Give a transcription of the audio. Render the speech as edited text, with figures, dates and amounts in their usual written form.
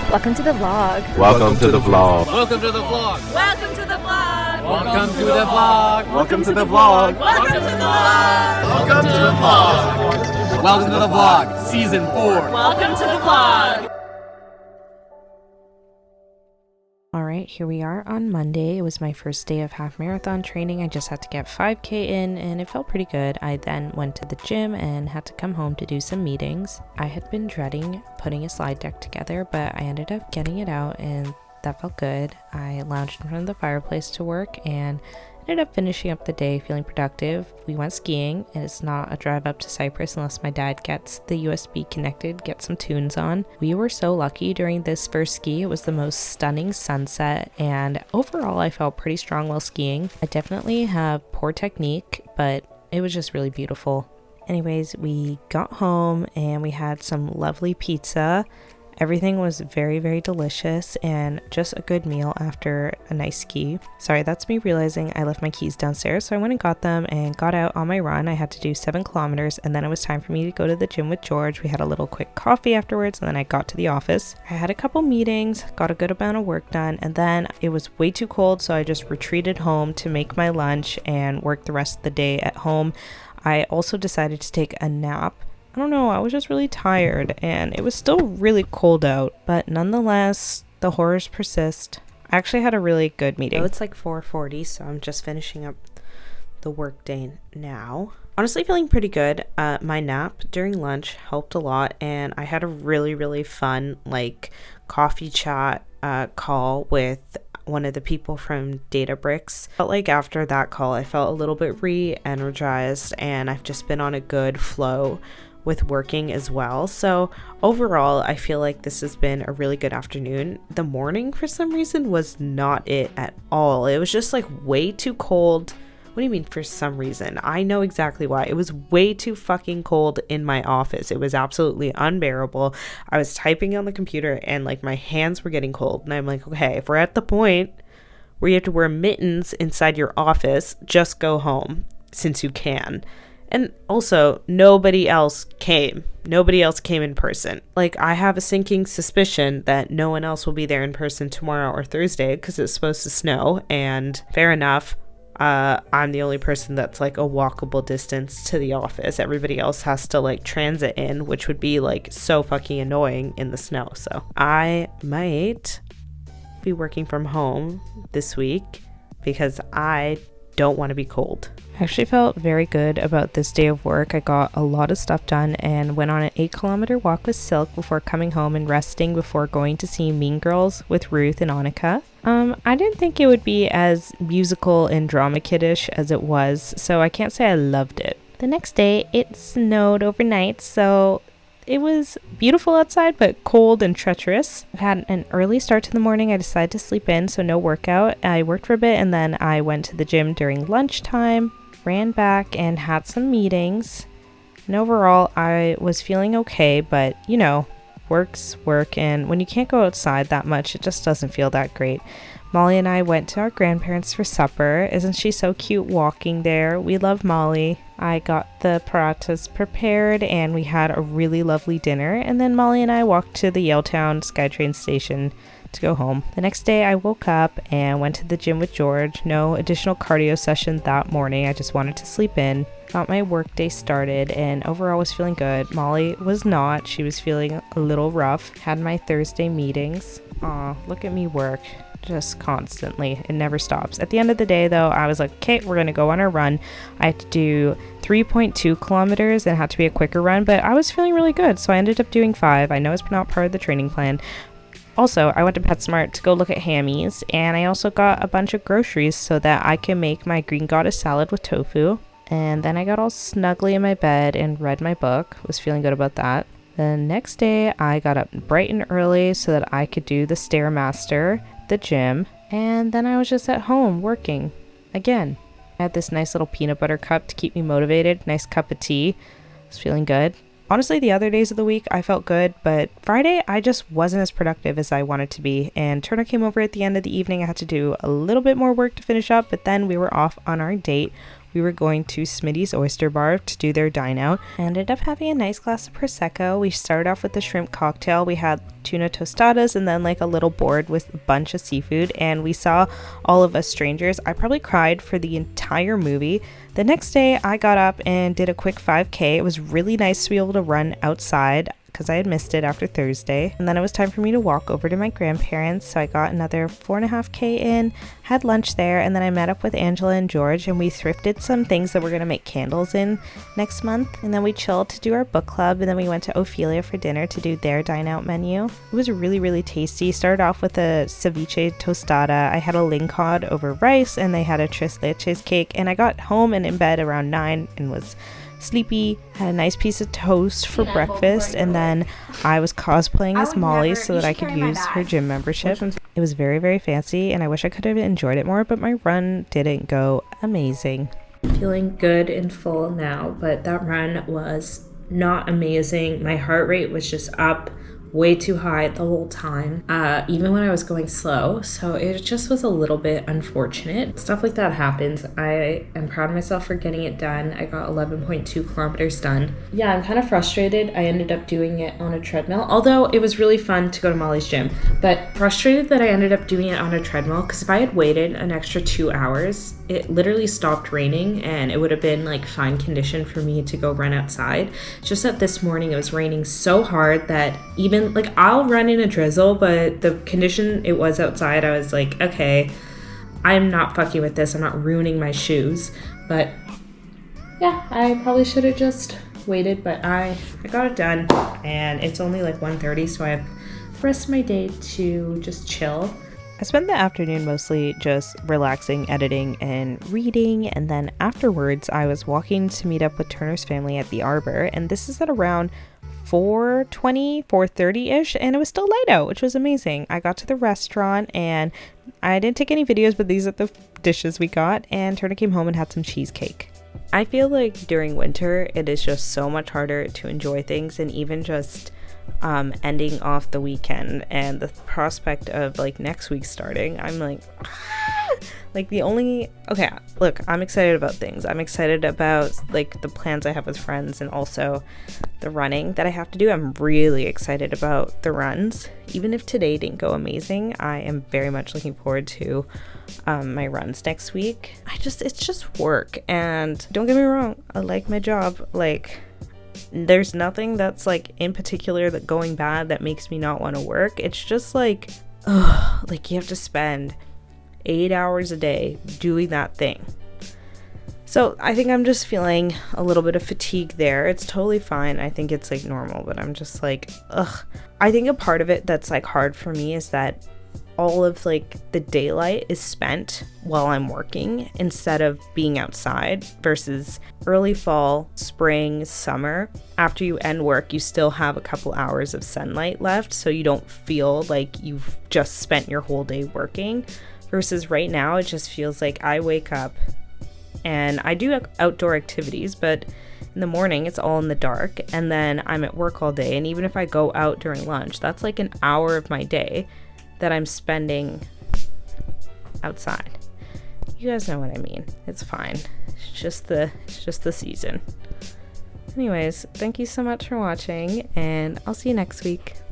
Welcome to the vlog. Welcome to the vlog. Welcome to the vlog. Welcome to the vlog. Welcome to the vlog. Welcome to the vlog. Welcome to the vlog. Welcome to the vlog. Welcome to the vlog. Season 4. Welcome to the vlog. Alright, here we are on Monday. It was my first day of half marathon training. I just had to get 5K in and it felt pretty good. I then went to the gym and had to come home to do some meetings. I had been dreading putting a slide deck together, but I ended up getting it out and that felt good. I lounged in front of the fireplace to work and ended up finishing up the day feeling productive. We went skiing, and it's not a drive up to Cyprus unless my dad gets the USB connected, get some tunes on. We were so lucky during this first ski. It was the most stunning sunset, and overall I felt pretty strong while skiing. I definitely have poor technique, but it was just really beautiful. Anyways, we got home and we had some lovely pizza. Everything was very, very delicious and just a good meal after a nice ski. Sorry, that's me realizing I left my keys downstairs, so I went and got them and got out on my run. I had to do 7 kilometers and then it was time for me to go to the gym with George. We had a little quick coffee afterwards and then I got to the office. I had a couple meetings, got a good amount of work done, and then it was way too cold, so I just retreated home to make my lunch and work the rest of the day at home. I also decided to take a nap. I don't know, I was just really tired and it was still really cold out, but nonetheless, the horrors persist. I actually had a really good meeting. It's like 4:40, so I'm just finishing up the work day now. Honestly feeling pretty good. My nap during lunch helped a lot and I had a really fun coffee chat call with one of the people from Databricks. Felt like after that call, I felt a little bit re-energized and I've just been on a good flow with working as well. So overall, I feel like this has been a really good afternoon. The morning, for some reason, was not it at all. It was just way too cold. What do you mean for some reason? I know exactly why. It was way too fucking cold in my office. It was absolutely unbearable. I was typing on the computer and my hands were getting cold. And I'm like, okay, if we're at the point where you have to wear mittens inside your office, just go home since you can. And also, nobody else came. Nobody else came in person. I have a sinking suspicion that no one else will be there in person tomorrow or Thursday because it's supposed to snow. And fair enough, I'm the only person that's a walkable distance to the office. Everybody else has to transit in, which would be so fucking annoying in the snow. So I might be working from home this week because I don't want to be cold. I actually felt very good about this day of work. I got a lot of stuff done and went on an 8-kilometer walk with Silk before coming home and resting before going to see Mean Girls with Ruth and Annika. I didn't think it would be as musical and drama kiddish as it was, so I can't say I loved it. The next day, it snowed overnight, so it was beautiful outside, but cold and treacherous. I had an early start to the morning. I decided to sleep in, so no workout. I worked for a bit, and then I went to the gym during lunchtime, ran back, and had some meetings. And overall, I was feeling okay, but, work's work, and when you can't go outside that much, it just doesn't feel that great. Molly and I went to our grandparents for supper. Isn't she so cute walking there? We love Molly. I got the parathas prepared and we had a really lovely dinner, and then Molly and I walked to the Yaletown SkyTrain station to go home. The next day I woke up and went to the gym with George. No additional cardio session that morning. I just wanted to sleep in. Got my work day started and overall was feeling good. Molly was not. She was feeling a little rough. Had my Thursday meetings. Aw, look at me work. Just constantly. It never stops. At the end of the day though, I was like, okay, we're gonna go on our run. I had to do 3.2 kilometers and it had to be a quicker run, but I was feeling really good, so I ended up doing 5. I know it's not part of the training plan. Also, I went to PetSmart to go look at hammies, and I also got a bunch of groceries so that I can make my green goddess salad with tofu. And then I got all snuggly in my bed and read my book. Was feeling good about that. The next day, I got up bright and early so that I could do the Stairmaster, the gym, and then I was just at home working again. I had this nice little peanut butter cup to keep me motivated. Nice cup of tea. Was feeling good. Honestly, the other days of the week, I felt good, but Friday, I just wasn't as productive as I wanted to be, and Turner came over at the end of the evening. I had to do a little bit more work to finish up, but then we were off on our date. We were going to Smitty's Oyster Bar to do their dine out. I ended up having a nice glass of Prosecco. We started off with the shrimp cocktail. We had tuna tostadas and then like a little board with a bunch of seafood, and we saw All of Us Strangers. I probably cried for the entire movie. The next day I got up and did a quick 5K. It was really nice to be able to run outside because I had missed it after Thursday. And then it was time for me to walk over to my grandparents, so I got another 4.5K in, had lunch there, and then I met up with Angela and George, and we thrifted some things that we're gonna make candles in next month. And then we chilled to do our book club, and then we went to Ophelia for dinner to do their dine out menu. It was really tasty. Started off with a ceviche tostada. I had a lingcod over rice, and they had a tres leches cake, and I got home and in bed around 9 and was sleepy. Had a nice piece of toast for breakfast, and then I was cosplaying as Molly so that I could use her gym membership. It was very fancy, and I wish I could have enjoyed it more, but my run didn't go amazing. Feeling good and full now, but that run was not amazing. My heart rate was just up way too high the whole time, even when I was going slow, so it just was a little bit unfortunate. Stuff like that happens. I am proud of myself for getting it done. I got 11.2 kilometers done. Yeah, I'm kind of frustrated. I ended up doing it on a treadmill, although it was really fun to go to Molly's gym, but frustrated that I ended up doing it on a treadmill, because if I had waited an extra 2 hours, it literally stopped raining and it would have been like fine condition for me to go run outside. It's just that this morning it was raining so hard that even like I'll run in a drizzle, but the condition it was outside, I was like, okay, I'm not fucking with this. I'm not ruining my shoes. But yeah, I probably should have just waited, but I got it done, and it's only like 1:30, so I have the rest of my day to just chill. I spent the afternoon mostly just relaxing, editing, and reading, and then afterwards I was walking to meet up with Turner's family at the Arbor, and this is at around 4:20, 4:30-ish, and it was still light out, which was amazing. I got to the restaurant, and I didn't take any videos, but these are the dishes we got, and Turner came home and had some cheesecake. I feel like during winter, it is just so much harder to enjoy things, and even just ending off the weekend and the prospect of like next week starting, I'm like like the only okay look, I'm excited about things. I'm excited about like the plans I have with friends, and also the running that I have to do. I'm really excited about the runs. Even if today didn't go amazing, I am very much looking forward to my runs next week. It's just work, and don't get me wrong, I like my job. Like, there's nothing that's like in particular that going bad that makes me not want to work. It's just like, like you have to spend 8 hours a day doing that thing. So I think I'm just feeling a little bit of fatigue there. It's totally fine. I think it's like normal, but I'm just like, I think a part of it that's like hard for me is that all of like the daylight is spent while I'm working instead of being outside, versus early fall, spring, summer. After you end work, you still have a couple hours of sunlight left, so you don't feel like you've just spent your whole day working. Versus right now, it just feels like I wake up and I do outdoor activities, but in the morning it's all in the dark, and then I'm at work all day, and even if I go out during lunch, that's like an hour of my day that I'm spending outside. You guys know what I mean. It's fine. It's just the season. Anyways, thank you so much for watching, and I'll see you next week.